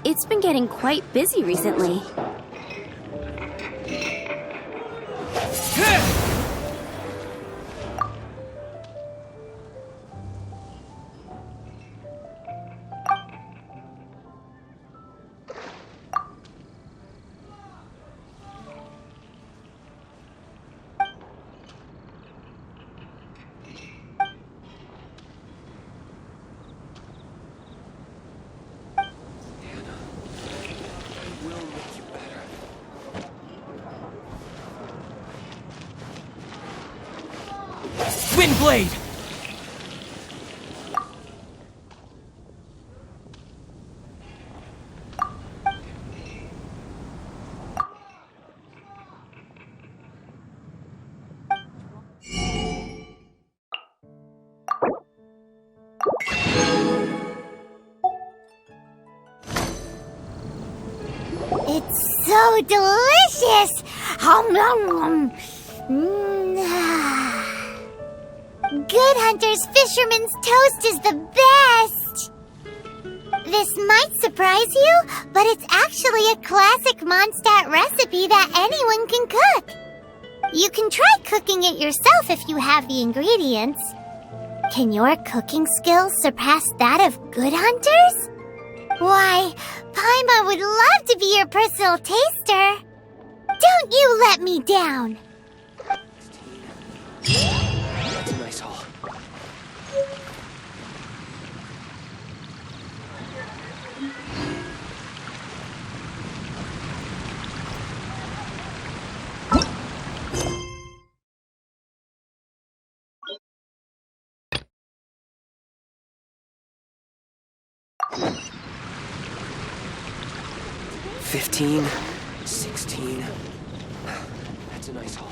It's been getting quite busy recently. Windblade! It's so delicious! Hum, hum, hum. Good Hunter's Fisherman's Toast is the best! This might surprise you, but it's actually a classic Mondstadt recipe that anyone can cook. You can try cooking it yourself if you have the ingredients. Can your cooking skills surpass that of Good Hunter's? Why, Paimon would love to be your personal taster. Don't you let me down! That's a nice haul. $15, $16. That's a nice haul.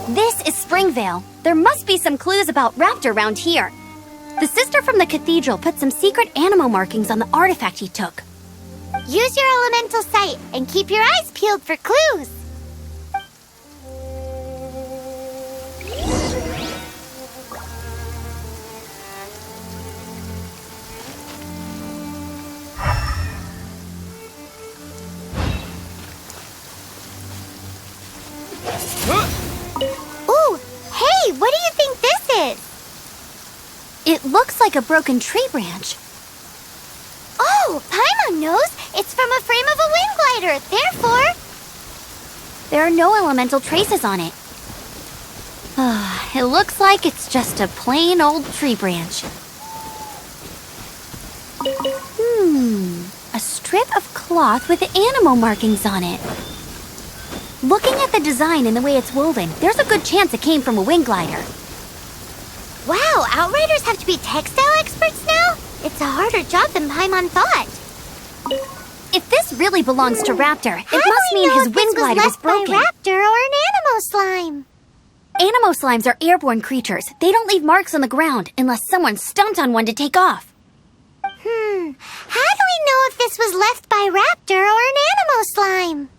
This is Springvale. There must be some clues about Raptor around here. The sister from the cathedral put some secret animal markings on the artifact he took. Use your elemental sight and keep your eyes peeled for clues. Ooh, hey, what do you think this is? It looks like a broken tree branch. Oh, Paimon knows. It's from a frame of a wind glider. Therefore, There are no elemental traces on it. It looks like it's just a plain old tree branch. A strip of cloth with animal markings on it. Looking at the design and the way it's woven, there's a good chance it came from a wind glider. wow, Outriders have to be textile experts now? It's a harder job than Paimon thought. If this really belongs to Raptor, How it do must we mean know his if this wind was glider is left by broken. Raptor or an Animo slime? Animo slimes are airborne creatures. They don't leave marks on the ground unless someone stomped on one to take off. How do we know if this was left by Raptor or an Animo slime?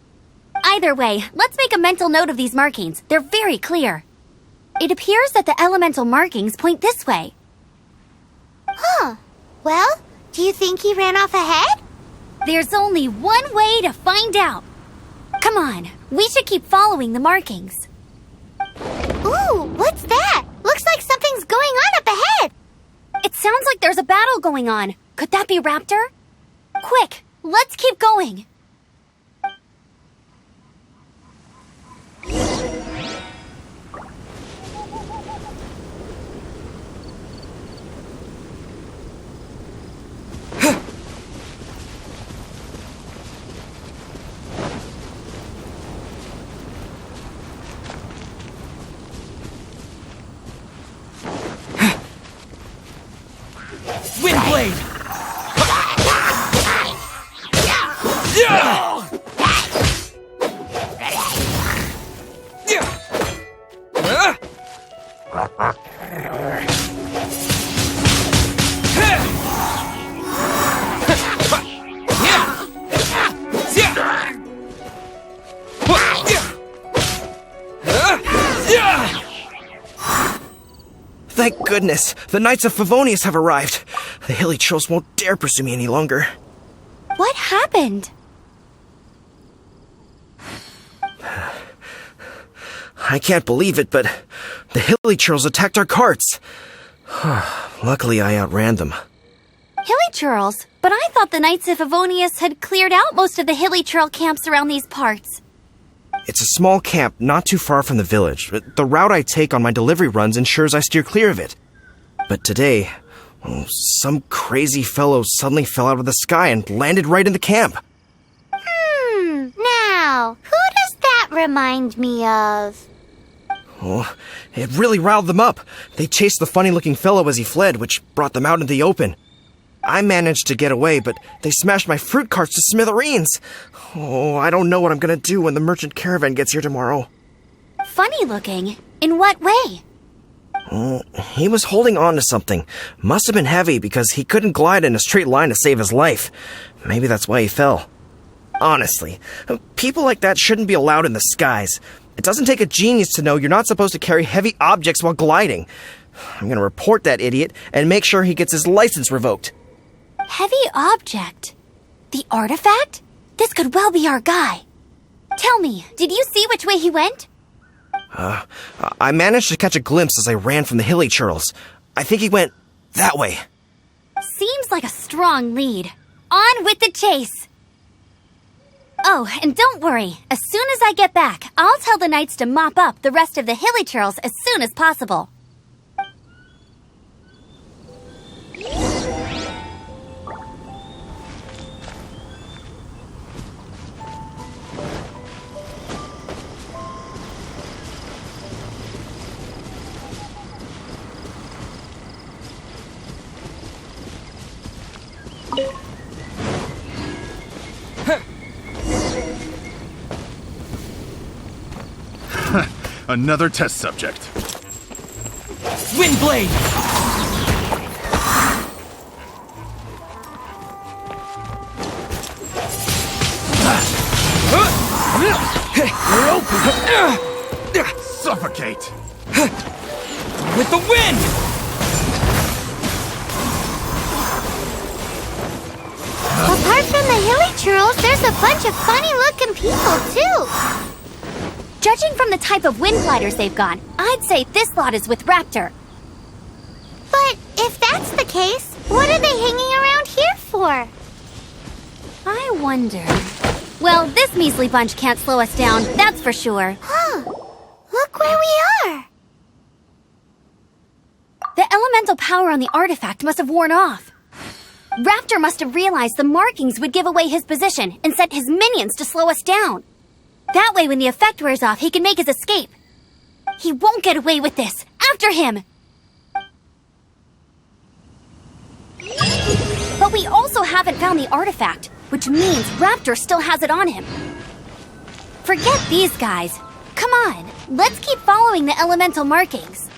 Either way, let's make a mental note of these markings. They're very clear. It appears that the elemental markings point this way. Huh. Well, do you think he ran off ahead? There's only one way to find out. Come on, we should keep following the markings. Ooh, what's that? Looks like something's going on up ahead. It sounds like there's a battle going on. Could that be Raptor? Quick, let's keep going. Windblade! Thank goodness, the Knights of Favonius have arrived. The hilly trolls won't dare pursue me any longer. What happened? I can't believe it, but the hilly trolls attacked our carts. Luckily, I outran them. Hilly churls? But I thought the Knights of Favonius had cleared out most of the hilly churl camps around these parts. It's a small camp not too far from the village. The route I take on my delivery runs ensures I steer clear of it. But today, some crazy fellow suddenly fell out of the sky and landed right in the camp. Now, who does that remind me of? Oh, it really riled them up. They chased the funny-looking fellow as he fled, which brought them out in the open. I managed to get away, but they smashed my fruit carts to smithereens. Oh, I don't know what I'm gonna do when the merchant caravan gets here tomorrow. Funny looking? In what way? He was holding on to something. Must have been heavy because he couldn't glide in a straight line to save his life. Maybe that's why he fell. Honestly, people like that shouldn't be allowed in the skies. It doesn't take a genius to know you're not supposed to carry heavy objects while gliding. I'm gonna report that idiot and make sure he gets his license revoked. Heavy object? The artifact? This could well be our guy. Tell me, did you see which way he went? I managed to catch a glimpse as I ran from the hilly churls. I think he went that way. Seems like a strong lead. On with the chase! Oh, and don't worry. As soon as I get back, I'll tell the knights to mop up the rest of the hilly churls as soon as possible. Another test subject. Windblade! We're open! Suffocate! With the wind! Apart from the hilly churls, there's a bunch of funny-looking people, too. Judging from the type of wind gliders they've got, I'd say this lot is with Raptor. But if that's the case, what are they hanging around here for? I wonder... Well, this measly bunch can't slow us down, that's for sure. Huh. Look where we are. The elemental power on the artifact must have worn off. Raptor must have realized the markings would give away his position and sent his minions to slow us down. That way, when the effect wears off, he can make his escape. He won't get away with this. After him! But we also haven't found the artifact, which means Raptor still has it on him. Forget these guys. Come on, let's keep following the elemental markings.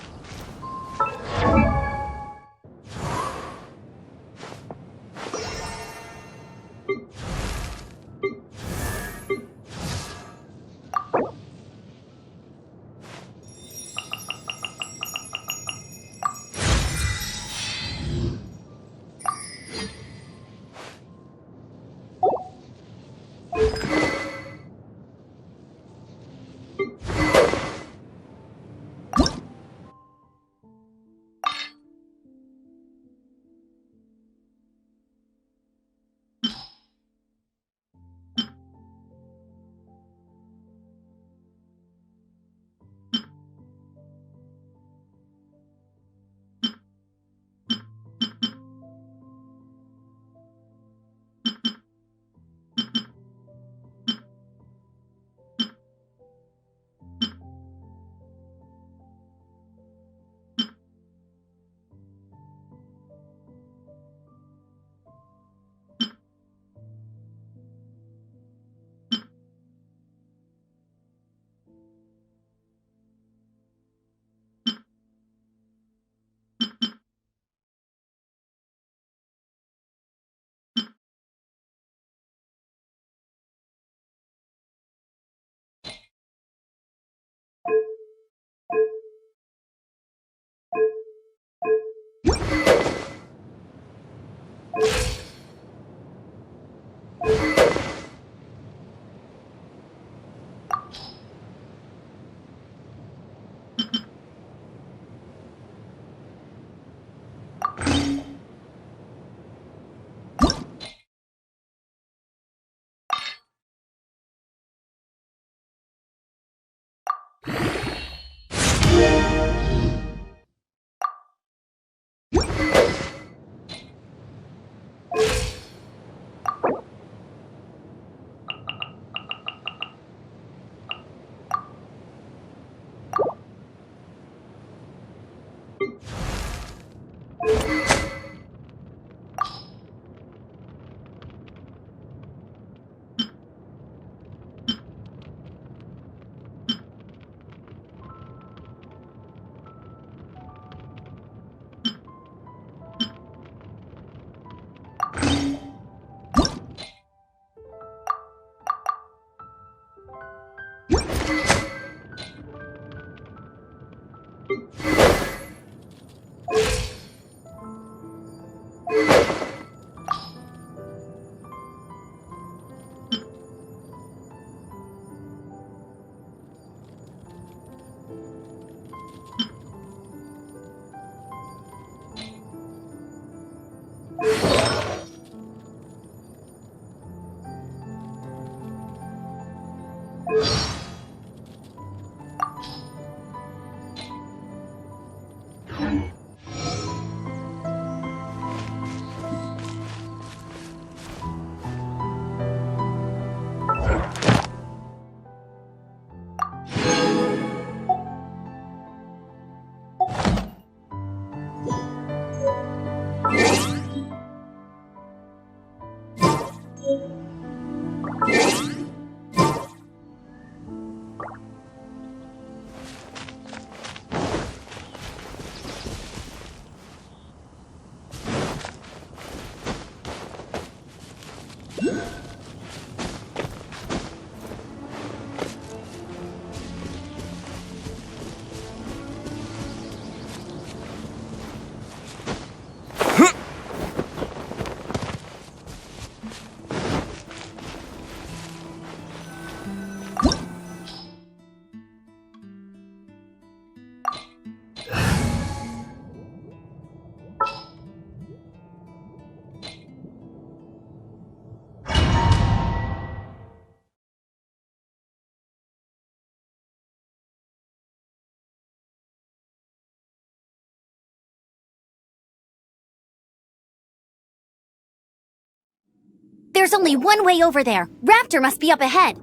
There's only one way over there. Raptor must be up ahead.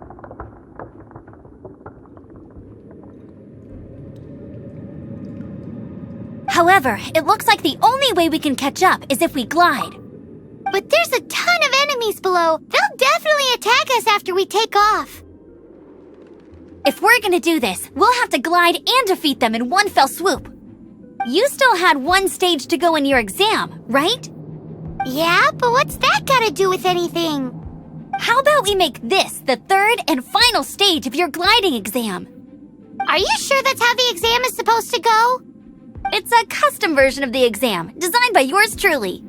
However, it looks like the only way we can catch up is if we glide. But there's a ton of enemies below. They'll definitely attack us after we take off. If we're gonna do this, we'll have to glide and defeat them in one fell swoop. You still had one stage to go in your exam, right? Yeah, but what's that gotta do with anything? How about we make this the third and final stage of your gliding exam? Are you sure that's how the exam is supposed to go? It's a custom version of the exam, designed by yours truly.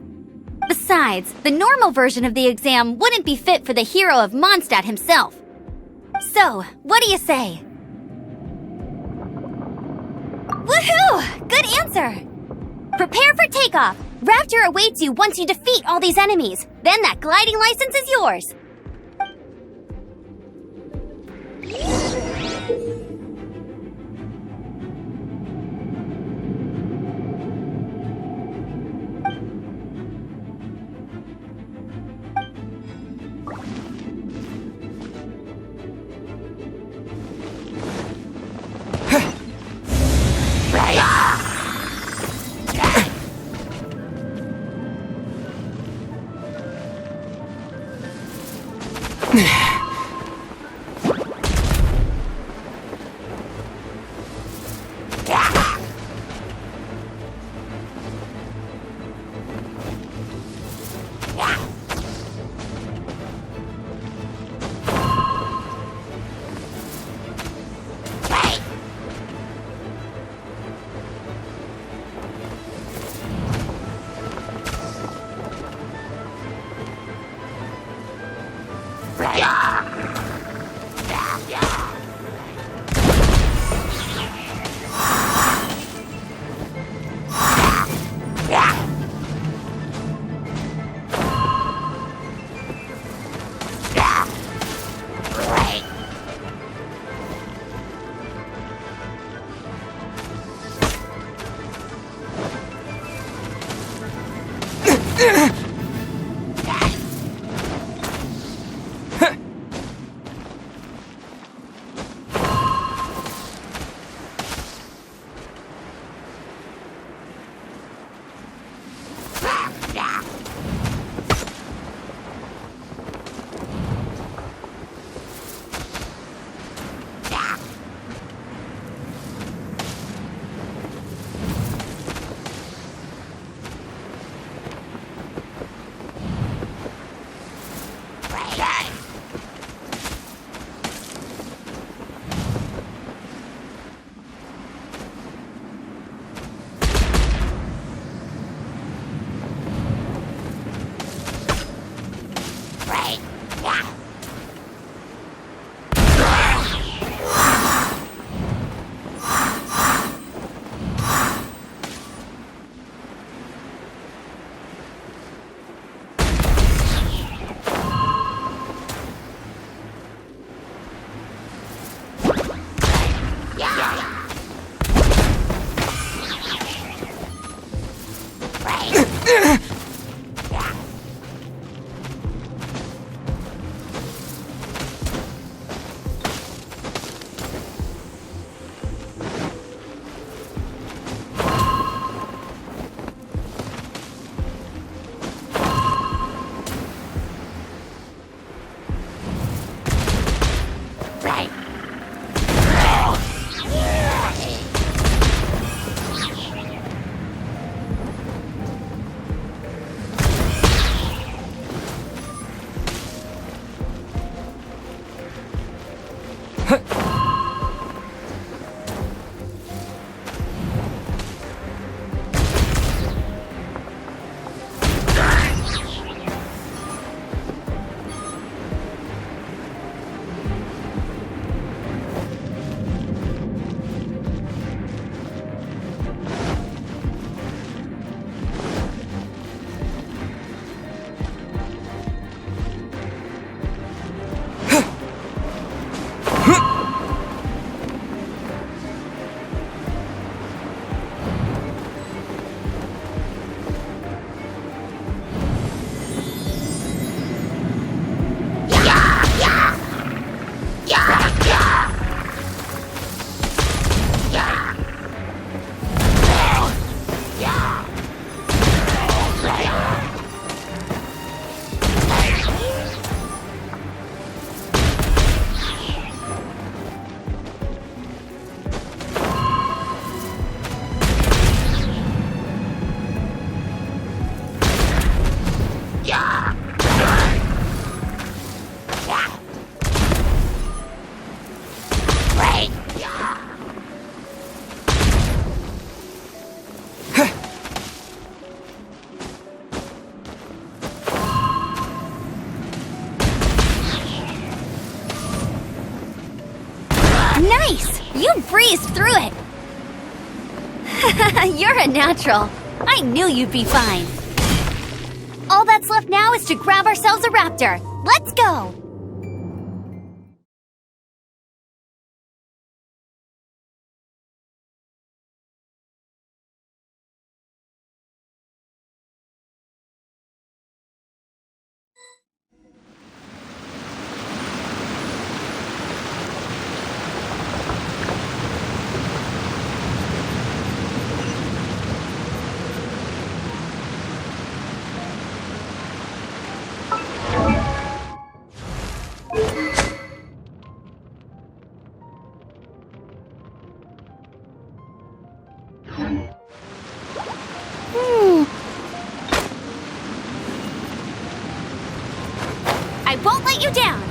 Besides, the normal version of the exam wouldn't be fit for the hero of Mondstadt himself. So, what do you say? Phew! Good answer! Prepare for takeoff! Raptor awaits you once you defeat all these enemies. Then that gliding license is yours. Nice! You breezed through it! You're a natural. I knew you'd be fine. All that's left now is to grab ourselves a raptor. Let's go! I won't let you down!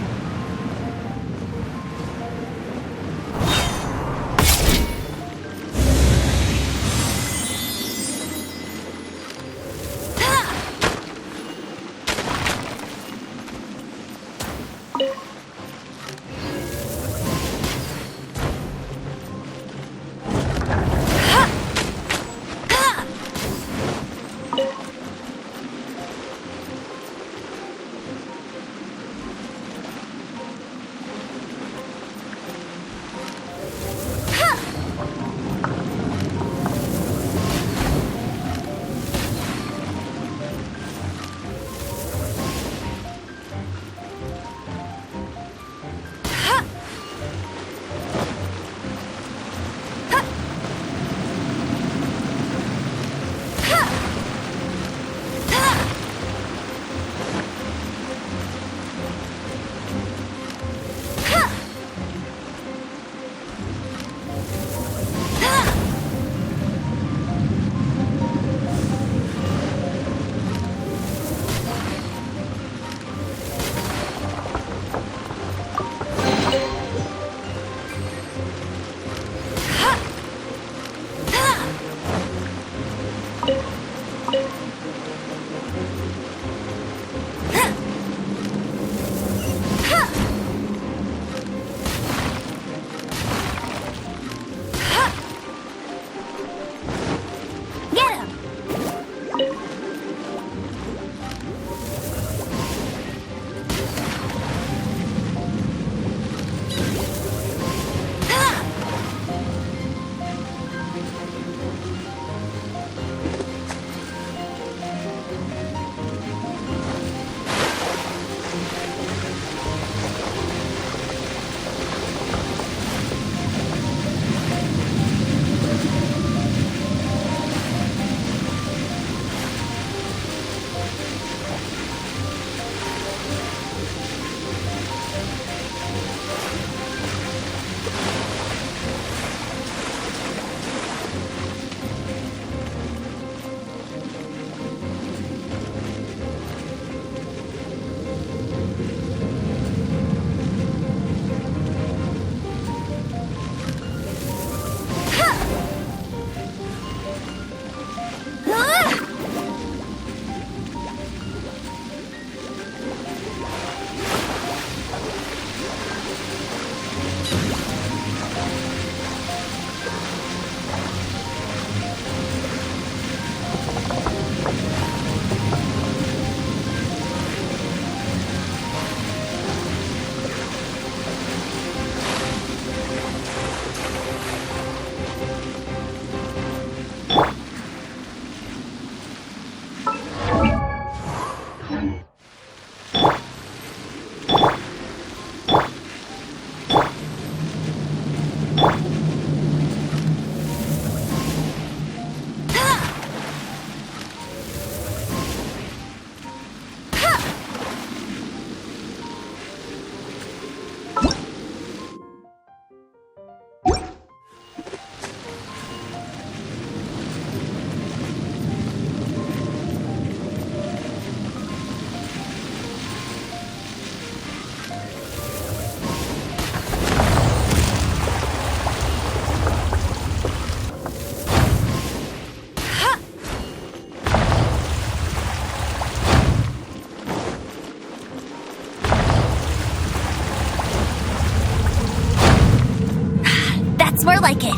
That's more like it.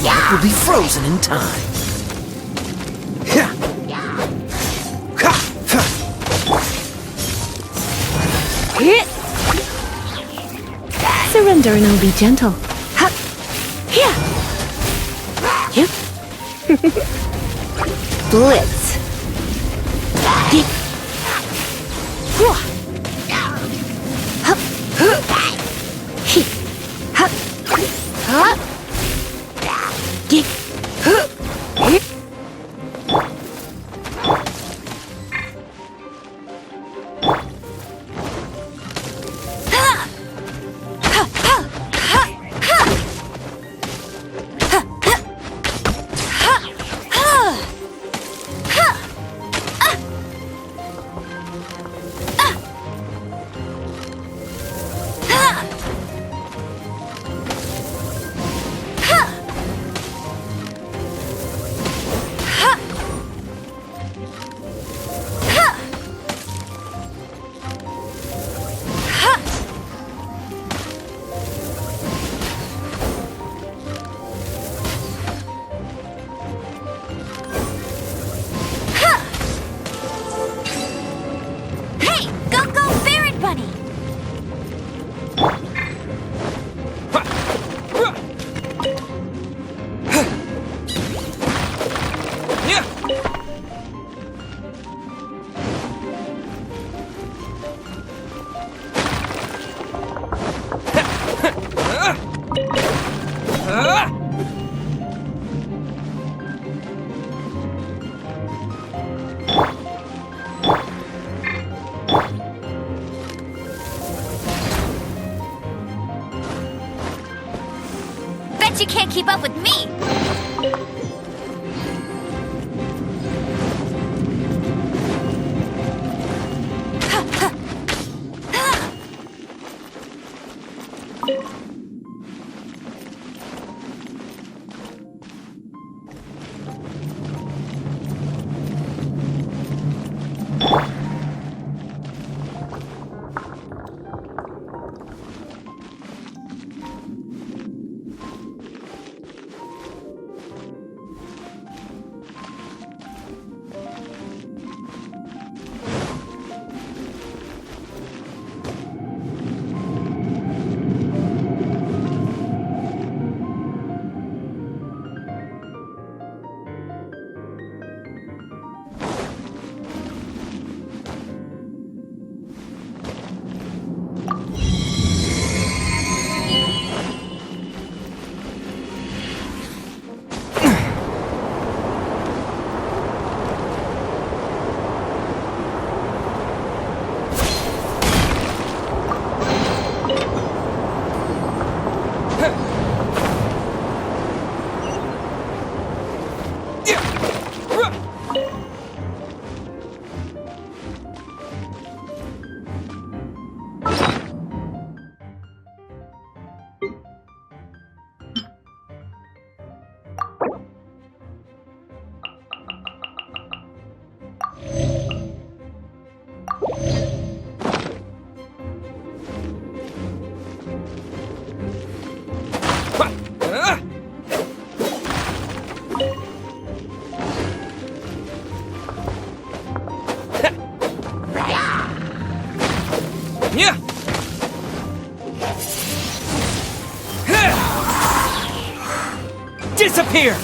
light will be frozen in time. Surrender and I'll be gentle. Here. Yep. Blitz. You can't keep up with me! Disappear!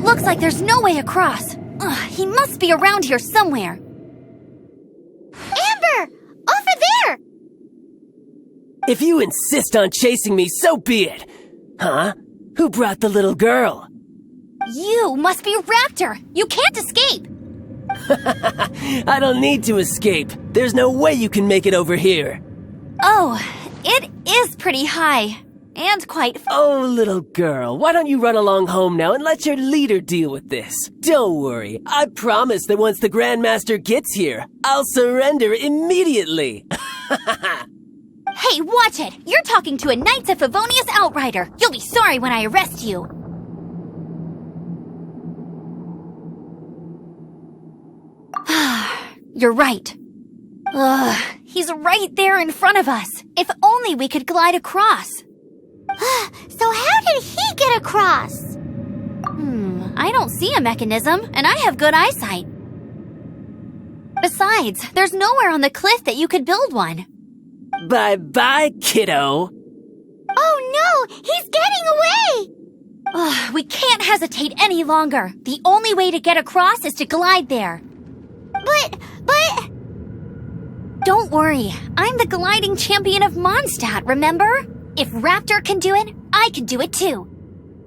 Looks like there's no way across. Ugh, he must be around here somewhere. Amber! Over there! If you insist on chasing me, so be it. Huh? Who brought the little girl? You must be Raptor. You can't escape. I don't need to escape. There's no way you can make it over here. Oh, it is pretty high. And quite... Oh, little girl, why don't you run along home now and let your leader deal with this? Don't worry, I promise that once the Grandmaster gets here, I'll surrender immediately. Hey, watch it! You're talking to a Knights of Favonius outrider! You'll be sorry when I arrest you! You're right. Ugh, he's right there in front of us. If only we could glide across. So how did he get across? I don't see a mechanism, and I have good eyesight. Besides, there's nowhere on the cliff that you could build one. Bye-bye, kiddo. Oh no, he's getting away! Ugh, we can't hesitate any longer. The only way to get across is to glide there. But... Don't worry, I'm the gliding champion of Mondstadt, remember? If Raptor can do it, I can do it too.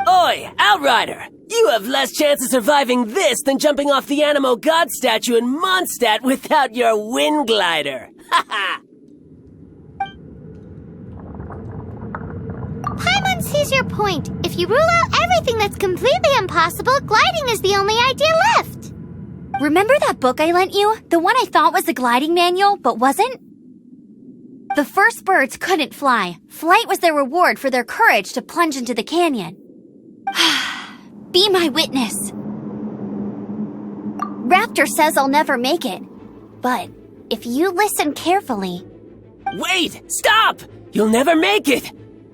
Oi, Outrider! You have less chance of surviving this than jumping off the Animo God statue in Mondstadt without your wind glider. Haha! Paimon sees your point. If you rule out everything that's completely impossible, gliding is the only idea left. Remember that book I lent you? The one I thought was the gliding manual, but wasn't? The first birds couldn't fly. Flight was their reward for their courage to plunge into the canyon. Be my witness. Raptor says I'll never make it. But if you listen carefully... Wait! Stop! You'll never make it!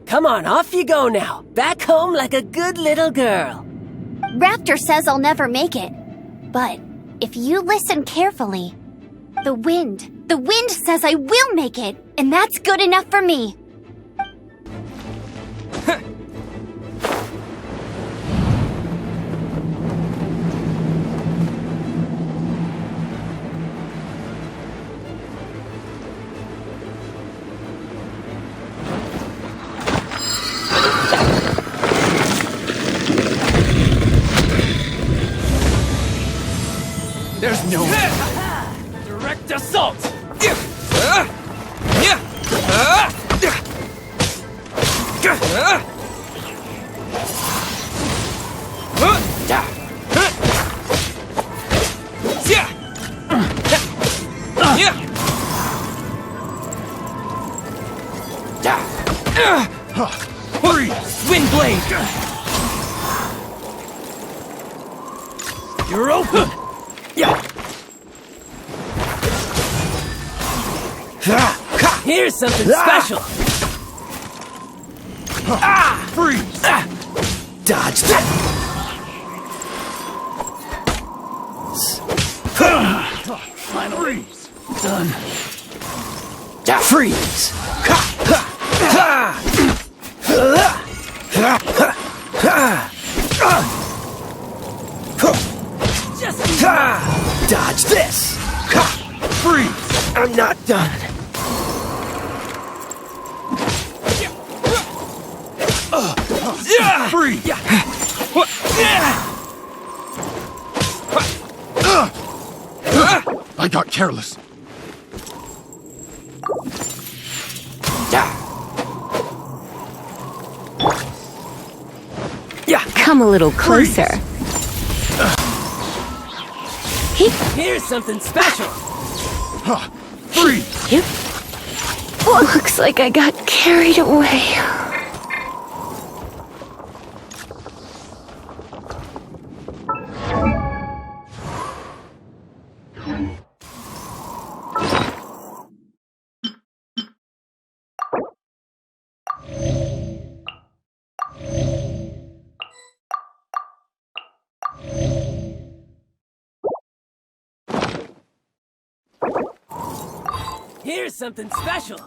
Come on, off you go now. Back home like a good little girl. Raptor says I'll never make it. But if you listen carefully... The wind says I will make it, and that's good enough for me. There's no direct assault. Freeze! Wind blade! You're open! Here's something special! Freeze! Dodge that! Freeze! Done. Freeze! Dodge this! Freeze! I'm not done. Freeze! I got careless. Come a little closer. Here's something special! Freeze! Yep. Looks like I got carried away. Here's something special!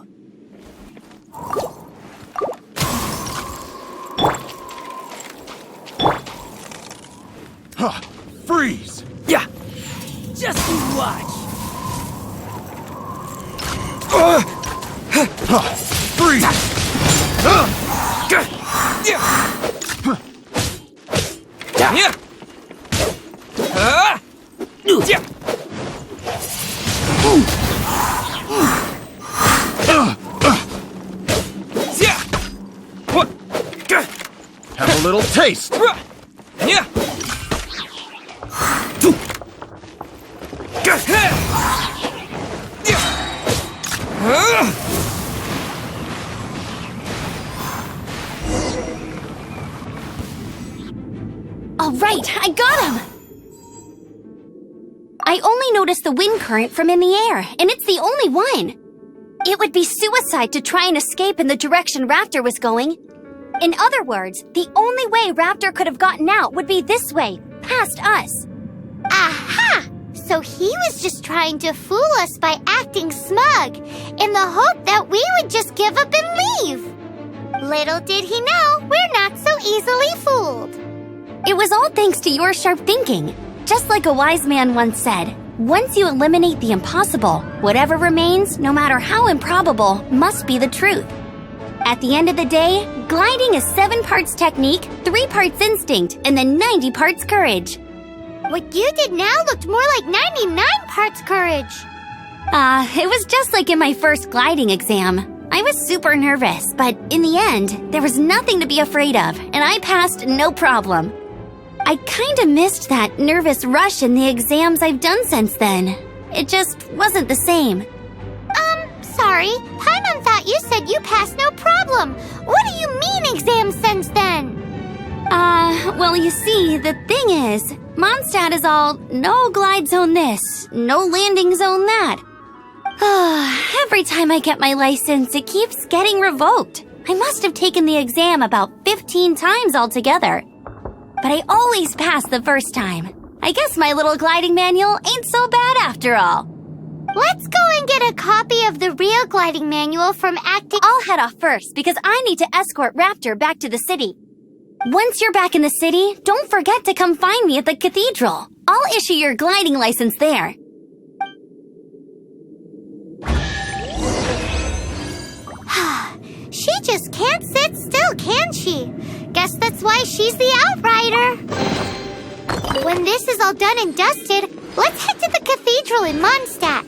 Freeze! Yeah. Just you watch! Freeze! Have a little taste. All right, I got him! I only noticed the wind current from in the air, and it's the only one. It would be suicide to try and escape in the direction Raptor was going. In other words, the only way Raptor could have gotten out would be this way, past us. Aha! So he was just trying to fool us by acting smug, in the hope that we would just give up and leave. Little did he know, we're not so easily fooled. It was all thanks to your sharp thinking. Just like a wise man once said, once you eliminate the impossible, whatever remains, no matter how improbable, must be the truth. At the end of the day, gliding is 7 parts technique, 3 parts instinct, and then 90 parts courage. What you did now looked more like 99 parts courage. It was just like in my first gliding exam. I was super nervous, but in the end, there was nothing to be afraid of, and I passed no problem. I kinda missed that nervous rush in the exams I've done since then. It just wasn't the same. Sorry. Paimon thought you said you passed no problem. What do you mean exams since then? Well, you see, the thing is, Mondstadt is all, no glide zone this, no landing zone that. Every time I get my license, it keeps getting revoked. I must have taken the exam about 15 times altogether. But I always pass the first time. I guess my little gliding manual ain't so bad after all. Let's go and get a copy of the real gliding manual from acting. I'll head off first because I need to escort Raptor back to the city. Once you're back in the city, don't forget to come find me at the cathedral. I'll issue your gliding license there. She just can't sit still, can she? Guess that's why she's the outrider. When this is all done and dusted, let's head to the cathedral in Mondstadt.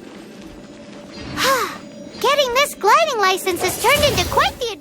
Getting this gliding license has turned into quite the adventure.